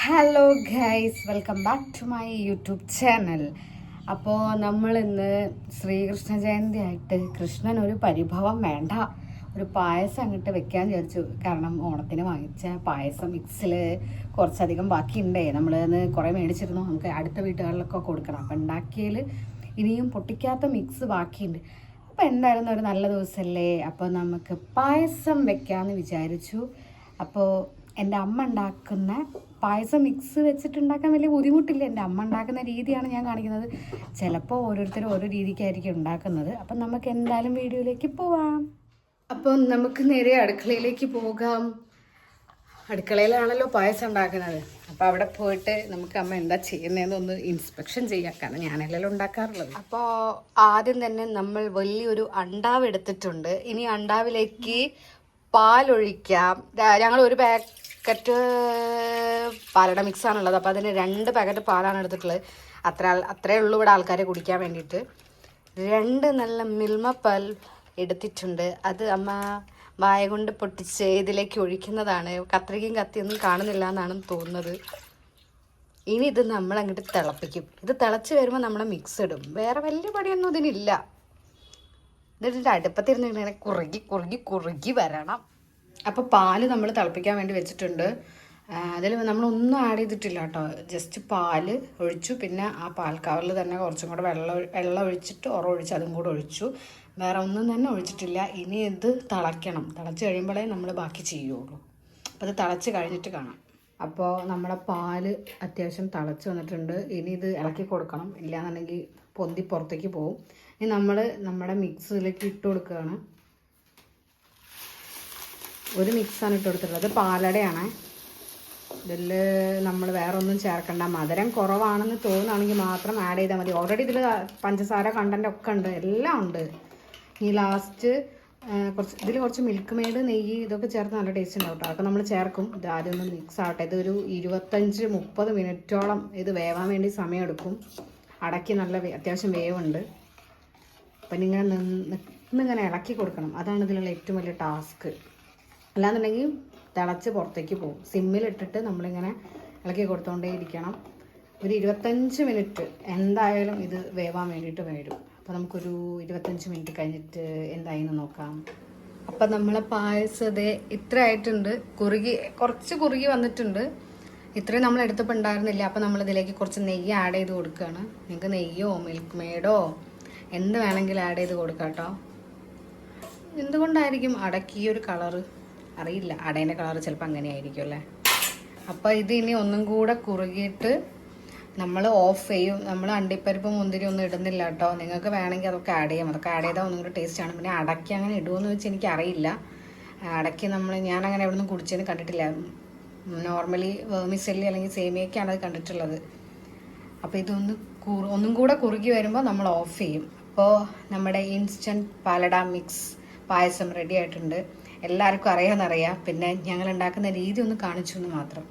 Hello guys, welcome back to my YouTube channel. അപ്പോൾ നമ്മൾ ഇന്ന് ശ്രീകൃഷ്ണ ജയന്തി ആയിട്ട് കൃഷ്ണൻ ഒരു പരിഭവം വേണ്ട, ഒരു പായസം അങ്ങോട്ട് വെക്കാൻ വിചാരിച്ചു. കാരണം ഓണത്തിന് വാങ്ങിച്ച പായസം മിക്സിൽ കുറച്ചധികം ബാക്കിയുണ്ടേ. നമ്മൾ ഇന്ന് കുറേ മേടിച്ചിരുന്നു, നമുക്ക് അടുത്ത വീട്ടുകളിലൊക്കെ കൊടുക്കണം. അപ്പം ഉണ്ടാക്കിയതിൽ ഇനിയും പൊട്ടിക്കാത്ത മിക്സ് ബാക്കിയുണ്ട്. അപ്പോൾ എന്തായാലും ഒരു നല്ല ദിവസമല്ലേ, അപ്പോൾ നമുക്ക് പായസം വെക്കാമെന്ന് വിചാരിച്ചു. അപ്പോൾ എൻ്റെ അമ്മ ഉണ്ടാക്കുന്ന പായസം മിക്സ് വെച്ചിട്ടുണ്ടാക്കാൻ വലിയ ബുദ്ധിമുട്ടില്ല. എൻ്റെ അമ്മ ഉണ്ടാക്കുന്ന രീതിയാണ് ഞാൻ കാണിക്കുന്നത്. ചിലപ്പോൾ ഓരോരുത്തരും ഓരോ രീതിക്കായിരിക്കും ഉണ്ടാക്കുന്നത്. അപ്പം നമുക്ക് എന്തായാലും വീഡിയോയിലേക്ക് പോവാം. അപ്പം നമുക്ക് നേരെ അടുക്കളയിലേക്ക് പോകാം. അടുക്കളയിലാണല്ലോ പായസം ഉണ്ടാക്കുന്നത്. അപ്പോൾ അവിടെ പോയിട്ട് നമുക്ക് അമ്മ എന്താ ചെയ്യുന്നതെന്നൊന്ന് ഇൻസ്പെക്ഷൻ ചെയ്യാം. കാരണം ഞാനെല്ലാം ഉണ്ടാക്കാറുള്ളത്. അപ്പോൾ ആദ്യം തന്നെ നമ്മൾ വലിയൊരു അണ്ടാവ് എടുത്തിട്ടുണ്ട്. ഇനി അണ്ടാവിലേക്ക് പാലൊഴിക്കാം. ഞങ്ങൾ ഒരു പാക്കറ്റ് പാലട മിക്സാണുള്ളത്. അപ്പോൾ അതിന് 2 പാക്കറ്റ് പാലാണ് എടുത്തിട്ടുള്ളത്. അത്രയേ ഉള്ളൂ ഇവിടെ ആൾക്കാരെ കുടിക്കാൻ വേണ്ടിയിട്ട്. 2 നല്ല മിൽമ പാൽ എടുത്തിട്ടുണ്ട്. അത് അമ്മ വായ കൊണ്ട് പൊട്ടിച്ച് ഇതിലേക്ക് ഒഴിക്കുന്നതാണ്. കത്രികയും കത്തിയൊന്നും കാണുന്നില്ല എന്നാണ് തോന്നുന്നത്. ഇനി ഇത് നമ്മൾ അങ്ങോട്ട് തിളപ്പിക്കും. ഇത് തിളച്ച് വരുമ്പോൾ നമ്മുടെ മിക്സ് ഇടും. വേറെ വലിയ പണിയൊന്നും ഇതിനില്ല. എന്നിട്ട് അടുപ്പത്തിരുന്ന് ഇങ്ങനെ കുറുകി വരണം. അപ്പോൾ പാല് നമ്മൾ തിളപ്പിക്കാൻ വേണ്ടി വെച്ചിട്ടുണ്ട്. അതിൽ നമ്മളൊന്നും ആഡ് ചെയ്തിട്ടില്ല കേട്ടോ. ജസ്റ്റ് പാല് ഒഴിച്ചു. പിന്നെ ആ പാൽ കവറിൽ തന്നെ കുറച്ചും കൂടെ വെള്ളം ഒഴിച്ചിട്ട് ഒഴിച്ച് അതും കൂടെ ഒഴിച്ചു. വേറെ ഒന്നും തന്നെ ഒഴിച്ചിട്ടില്ല. ഇനി ഇത് തിളയ്ക്കണം. തിളച്ച് കഴിയുമ്പോഴേ നമ്മൾ ബാക്കി ചെയ്യുള്ളൂ. അപ്പോൾ ഇത് തിളച്ച് കഴിഞ്ഞിട്ട് കാണാം. അപ്പോൾ നമ്മുടെ പാല് അത്യാവശ്യം തിളച്ച് വന്നിട്ടുണ്ട്. ഇനി ഇത് ഇളക്കി കൊടുക്കണം, ഇല്ലയെന്നുണ്ടെങ്കിൽ പൊന്തി പുറത്തേക്ക് പോകും. ഇനി നമ്മൾ നമ്മുടെ മിക്സിലേക്ക് ഇട്ട് കൊടുക്കുകയാണ്. ഒരു മിക്സാണ് ഇട്ട് കൊടുത്തിട്ടുള്ളത്. പാലടയാണ്. ഇതിൽ നമ്മൾ വേറെ ഒന്നും ചേർക്കണ്ട. മധുരം കുറവാണെന്ന് തോന്നുകയാണെങ്കിൽ മാത്രം ആഡ് ചെയ്താൽ മതി. ഓൾറെഡി ഇതിൽ പഞ്ചസാര കണ്ടൻ്റ് ഒക്കെ ഉണ്ട്, എല്ലാം ഉണ്ട്. ഈ ലാസ്റ്റ് കുറച്ച് മിൽക്ക് മെയ്ഡ്, നെയ്യ് ഇതൊക്കെ ചേർത്ത് നല്ല ടേസ്റ്റ് ഉണ്ടാവും കേട്ടോ. അതൊക്കെ നമ്മൾ ചേർക്കും. ഇത് ആദ്യം ഒന്ന് മിക്സ് ആവട്ടെ. ഇതൊരു 25-30 മിനിറ്റോളം ഇത് വേവാൻ വേണ്ടി സമയമെടുക്കും. അടക്കി നല്ല അത്യാവശ്യം വേവുണ്ട്. അപ്പം നിന്നിങ്ങനെ ഇളക്കി കൊടുക്കണം. അതാണ് ഇതിലുള്ള ഏറ്റവും വലിയ ടാസ്ക്. അല്ലാന്നുണ്ടെങ്കിൽ തിളച്ച് പുറത്തേക്ക് പോകും. സിമ്മിലിട്ടിട്ട് നമ്മളിങ്ങനെ ഇളക്കി കൊടുത്തുകൊണ്ടേ ഇരിക്കണം. ഒരു 25 മിനിറ്റ് എന്തായാലും ഇത് വേവാൻ വേണ്ടിയിട്ട് വരും. അപ്പോൾ നമുക്കൊരു 25 മിനിറ്റ് കഴിഞ്ഞിട്ട് എന്തായെന്ന് നോക്കാം. അപ്പം നമ്മളെ പായസം ഇത്ര ആയിട്ടുണ്ട്. കുറച്ച് കുറുകി വന്നിട്ടുണ്ട്. ഇത്രയും നമ്മൾ എടുത്തപ്പോൾ ഉണ്ടായിരുന്നില്ല. അപ്പോൾ നമ്മളിതിലേക്ക് കുറച്ച് നെയ്യ് ആഡ് ചെയ്ത് കൊടുക്കുകയാണ്. നിങ്ങൾക്ക് നെയ്യോ മിൽക്ക് മെയ്ഡോ എന്ത് വേണമെങ്കിലും ആഡ് ചെയ്ത് കൊടുക്കാം കേട്ടോ. എന്തുകൊണ്ടായിരിക്കും അടക്കി ഒരു കളറ് അറിയില്ല. അടേൻ്റെ കളർ ചിലപ്പോൾ അങ്ങനെ ആയിരിക്കും അല്ലേ. അപ്പോൾ ഇത് ഇനി ഒന്നും കൂടെ കുറുകിയിട്ട് നമ്മൾ ഓഫ് ചെയ്യും. നമ്മൾ അണ്ടിപ്പരിപ്പ് മുന്തിരി ഒന്നും ഇടുന്നില്ല കേട്ടോ. നിങ്ങൾക്ക് വേണമെങ്കിൽ അതൊക്കെ ആഡ് ചെയ്യാം. അതൊക്കെ ആഡ് ചെയ്താൽ ഒന്നും കൂടെ ടേസ്റ്റാണ്. പിന്നെ അടക്കി അങ്ങനെ ഇടുമെന്ന് വെച്ച് എനിക്കറിയില്ല. അടക്കി ഞാനങ്ങനെ എവിടെ നിന്നും കുടിച്ചതെന്ന് കണ്ടിട്ടില്ല. നോർമലി വേർമിസെല്ലി അല്ലെങ്കിൽ സേമിയയ്ക്കാണ് അത് കണ്ടിട്ടുള്ളത്. അപ്പോൾ ഒന്നും കൂടെ കുറുകി വരുമ്പോൾ നമ്മൾ ഓഫ് ചെയ്യും. അപ്പോൾ നമ്മുടെ ഇൻസ്റ്റൻറ്റ് പാലട മിക്സ് പായസം റെഡി ആയിട്ടുണ്ട്. എല്ലാവർക്കും അറിയാമെന്നറിയാം. പിന്നെ ഞങ്ങൾ ഉണ്ടാക്കുന്ന രീതി ഒന്ന് കാണിച്ചു എന്ന് മാത്രം.